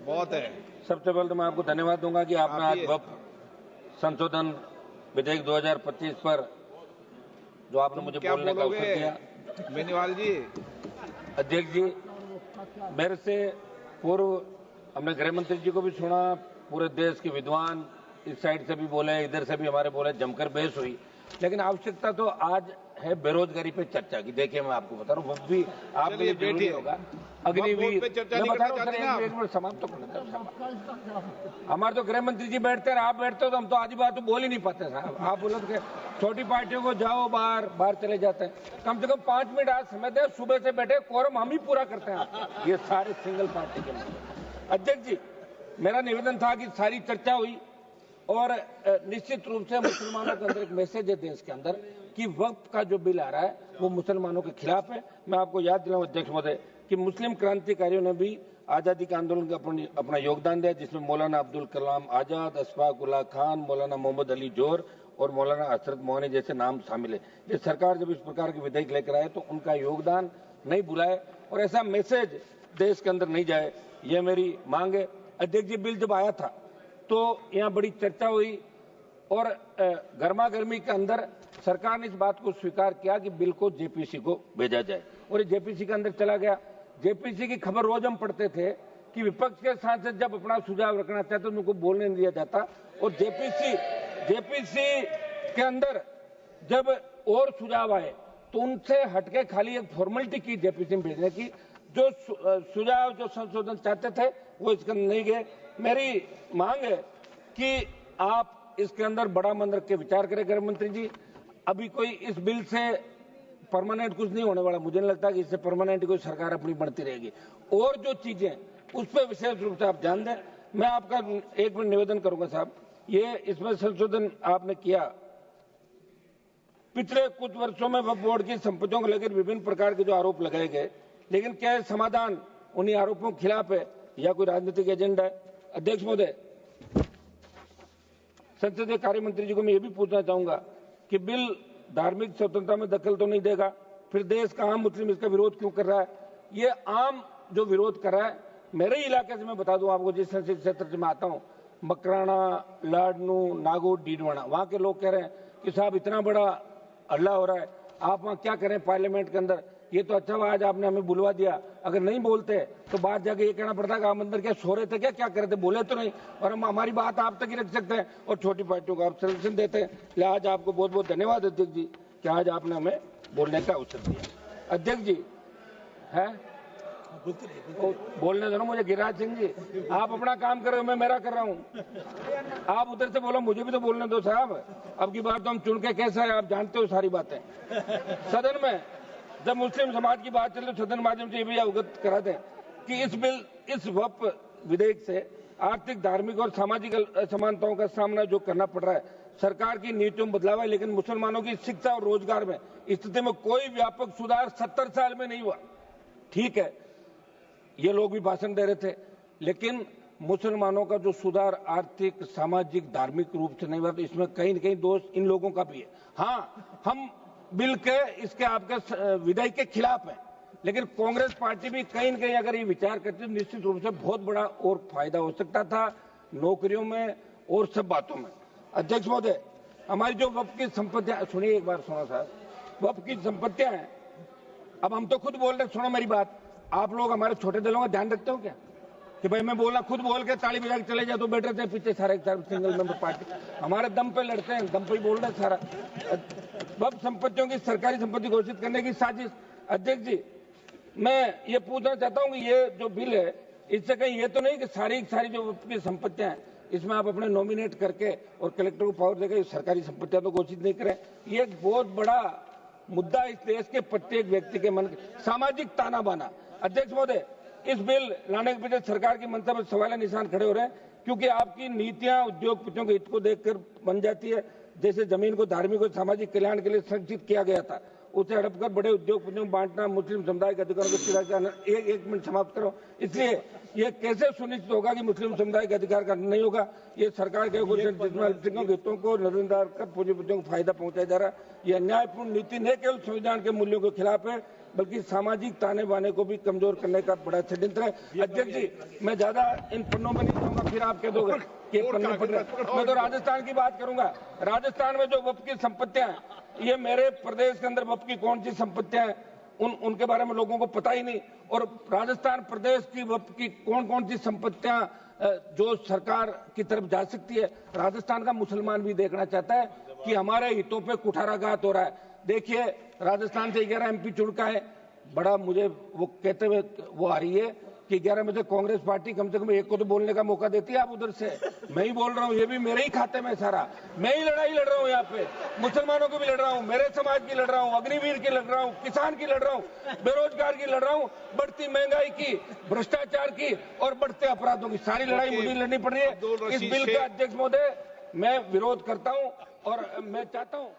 बहुत है। सबसे पहले तो मैं आपको धन्यवाद दूंगा कि आपने आज वक्फ संशोधन विधेयक 2025 पर जो आपने मुझे बोलने का अवसर दिया। बेनीवाल जी। अध्यक्ष जी, मेरे से पूर्व हमने गृह मंत्री जी को भी सुना, पूरे देश के विद्वान इस साइड से भी बोले, इधर से भी हमारे बोले, जमकर बहस हुई। लेकिन आवश्यकता तो आज है बेरोजगारी पे चर्चा की। देखिए मैं आपको बता रहा हूँ, वक्त भी आपके लिए जरूरी होगा। अग्निवीर मैं बता रहा हूँ, एक मिनट समाप्त तो करना। हमारे तो गृह मंत्री जी बैठते हैं, आप बैठते हो तो हम तो आधी बात तो बोल ही नहीं पाते साहब। आप बोलो तो छोटी पार्टियों को जाओ बाहर चले जाते हैं। कम से कम 5 मिनट आज समय दे, सुबह से बैठे, कोरम हम ही पूरा करते हैं। ये सारे सिंगल पार्टी के लोग। अध्यक्ष जी, मेरा निवेदन था कि सारी चर्चा हुई और निश्चित रूप से मुसलमानों के अंदर एक मैसेज है देश के अंदर कि वक्फ का जो बिल आ रहा है वो मुसलमानों के खिलाफ है। मैं आपको याद दिलाऊं अध्यक्ष महोदय कि मुस्लिम क्रांतिकारियों ने भी आजादी के आंदोलन का अपना योगदान दिया, जिसमें मौलाना अब्दुल कलाम आजाद, अशफाक उल्लाह खान, मौलाना मोहम्मद अली जोहर और मौलाना हजरत मोहनी जैसे नाम शामिल है। ये सरकार जब इस प्रकार के विधेयक लेकर आए तो उनका योगदान नहीं भुलाए और ऐसा मैसेज देश के अंदर नहीं जाए, ये मेरी मांग है। अध्यक्ष जी, बिल जब आया था तो यहाँ बड़ी चर्चा हुई और गर्मा गर्मी के अंदर सरकार ने इस बात को स्वीकार किया कि बिल को जेपीसी को भेजा जाए और ये जेपीसी के अंदर चला गया। जेपीसी की खबर रोज हम पढ़ते थे कि विपक्ष के सांसद जब अपना सुझाव रखना चाहते तो उनको बोलने नहीं दिया जाता और जेपीसी के अंदर जब और सुझाव आए तो उनसे हटके खाली एक फॉर्मेलिटी की जेपीसी में भेजने की। जो सुझाव जो संशोधन चाहते थे वो इसके अंदर नहीं गए। मेरी मांग है कि आप इसके अंदर बड़ा मन रख के विचार करें गृह मंत्री जी। अभी कोई इस बिल से परमानेंट कुछ नहीं होने वाला, मुझे नहीं लगता कि इससे परमानेंट कोई सरकार अपनी बढ़ती रहेगी। और जो चीजें उस पर विशेष रूप से आप ध्यान दें। मैं आपका एक मिनट निवेदन करूंगा साहब, ये इसमें संशोधन आपने किया। पिछले कुछ वर्षों में वक्फ बोर्ड की संपत्तियों को लेकर विभिन्न प्रकार के जो आरोप लगाए गए, लेकिन क्या समाधान उन्हीं आरोपों के खिलाफ है या कोई राजनीतिक एजेंडा है? अध्यक्ष महोदय, संसदीय कार्य मंत्री जी को मैं ये भी पूछना चाहूंगा कि बिल धार्मिक स्वतंत्रता में दखल तो नहीं देगा, फिर देश का आम मुस्लिम इसका विरोध क्यों कर रहा है? ये आम जो विरोध कर रहा है, मेरे इलाके से मैं बता दूं आपको, जिस संसदीय क्षेत्र से मैं आता हूं, मकराना, लाडनू, नागौर, डीडवाना, वहां के लोग कह रहे हैं कि साहब इतना बड़ा हल्ला हो रहा है, आप वहां क्या करें पार्लियामेंट के अंदर? ये तो अच्छा हुआ आज आपने हमें बुलवा दिया, अगर नहीं बोलते तो बाहर जाके ये कहना पड़ता कि आप अंदर क्या सो रहे थे, क्या कर रहे थे, बोले तो नहीं। और हम हमारी बात आप तक ही रख सकते हैं और छोटी पार्टियों को आप संरक्षण देते हैं। लिहाजा आपको बहुत बहुत धन्यवाद अध्यक्ष जी कि आज आपने हमें बोलने का अवसर दिया। अध्यक्ष जी है बोलने दो ना मुझे। गिरिराज सिंह जी, आप अपना काम कर रहे हो, मैं मेरा कर रहा हूं। आप उधर से बोलो, मुझे भी तो बोलने दो साहब। अब की बार तो हम चुन के कैसा है आप जानते हो सारी बातें। सदन में जब मुस्लिम समाज की बात चले तो सदन माध्यम से ये भी अवगत करा दें कि इस वक्फ विधेयक से आर्थिक, धार्मिक और सामाजिक असमानताओं का सामना जो करना पड़ रहा है, सरकार की नीतियों में बदलाव है, लेकिन मुसलमानों की शिक्षा और रोजगार में स्थिति में कोई व्यापक सुधार 70 साल में नहीं हुआ। ठीक है, ये लोग भी भाषण दे रहे थे, लेकिन मुसलमानों का जो सुधार आर्थिक, सामाजिक, धार्मिक रूप से नहीं हुआ, तो इसमें कहीं न कहीं दोष इन लोगों का भी है। हाँ, हम बिल के इसके आपके विधेयक के खिलाफ है, लेकिन कांग्रेस पार्टी भी कहीं न कहीं अगर ये विचार करती तो निश्चित रूप से बहुत बड़ा और फायदा हो सकता था नौकरियों में और सब बातों में। अध्यक्ष महोदय, हमारी जो वक्फ की संपत्तियां, सुनिए एक बार, सुनो साहब, वक्फ की संपत्तियां हैं। अब हम तो खुद बोल रहे, सुनो मेरी बात, आप लोग हमारे छोटे दलों का ध्यान रखते हो क्या कि भाई मैं बोलना, खुद बोल के ताली बजा के चले जाए तो बैठ रहते हैं पीछे सारे सिंगल मेंबर पार्टी, हमारे दम पे लड़ते हैं, दम पे ही बोल रहे हैं सारा। वक्फ संपत्तियों की सरकारी संपत्ति घोषित करने की साजिश। अध्यक्ष जी, मैं ये पूछना चाहता हूँ कि ये जो बिल है, इससे कहीं ये तो नहीं कि सारी जो वक्फ की संपत्तियां हैं इसमें आप अपने नॉमिनेट करके और कलेक्टर को पावर देकर सरकारी संपत्तियां तो घोषित नहीं करें? ये एक बहुत बड़ा मुद्दा इस देश के प्रत्येक व्यक्ति के मन, सामाजिक ताना बाना। अध्यक्ष महोदय, इस बिल लाने के पीछे सरकार की मंशा पर सवाल निशान खड़े हो रहे हैं, क्योंकि आपकी नीतियां उद्योगपतियों के हित को देखकर बन जाती है। जैसे जमीन को धार्मिक और सामाजिक कल्याण के लिए संरक्षित किया गया था, उसे हड़प कर बड़े उद्योगपतियों को बांटना, मुस्लिम समुदाय के अधिकारों को चिरा जाना। एक मिनट समाप्त करो। इसलिए ये कैसे सुनिश्चित होगा कि मुस्लिम समुदाय के अधिकार का नहीं होगा? ये सरकार के कुछ जिसमें हितों को नजरअंदाज कर पूंजीपतियों को फायदा पहुंचाया जा रहा है। यह अन्यायपूर्ण नीति न केवल संविधान के मूल्यों के खिलाफ है, बल्कि सामाजिक ताने बाने को भी कमजोर करने का बड़ा षड्यंत्र है। अध्यक्ष जी, मैं ज्यादा इन पन्नों में नहीं जाऊंगा, फिर आप कह दोगे कि पन्ने पढ़ रहे। मैं तो राजस्थान की बात करूंगा। राजस्थान में जो वक्फ की संपत्तियां हैं, ये मेरे प्रदेश के अंदर वक्फ की कौन सी संपत्तियां हैं उनके बारे में लोगों को पता ही नहीं। और राजस्थान प्रदेश की वक्फ की कौन सी संपत्तियां जो सरकार की तरफ जा सकती है, राजस्थान का मुसलमान भी देखना चाहता है कि हमारे हितों पे कुठाराघात हो रहा है। देखिए, राजस्थान से 11 MP चुन का है। बड़ा मुझे वो कहते हुए वो आ रही है कि 11 में से कांग्रेस पार्टी कम से कम एक को तो बोलने का मौका देती है। आप उधर से, मैं ही बोल रहा हूँ, ये भी मेरे ही खाते में सारा। मैं ही लड़ाई लड़ रहा हूँ यहाँ पे, मुसलमानों की भी लड़ रहा हूँ, मेरे समाज की लड़ रहा हूँ, अग्निवीर की लड़ रहा हूँ, किसान की लड़ रहा हूँ, बेरोजगार की लड़ रहा हूँ, बढ़ती महंगाई की, भ्रष्टाचार की और बढ़ते अपराधों की सारी लड़ाई मुझे लड़नी पड़ रही है। इस बिल का अध्यक्ष महोदय मैं विरोध करता हूँ और मैं चाहता हूँ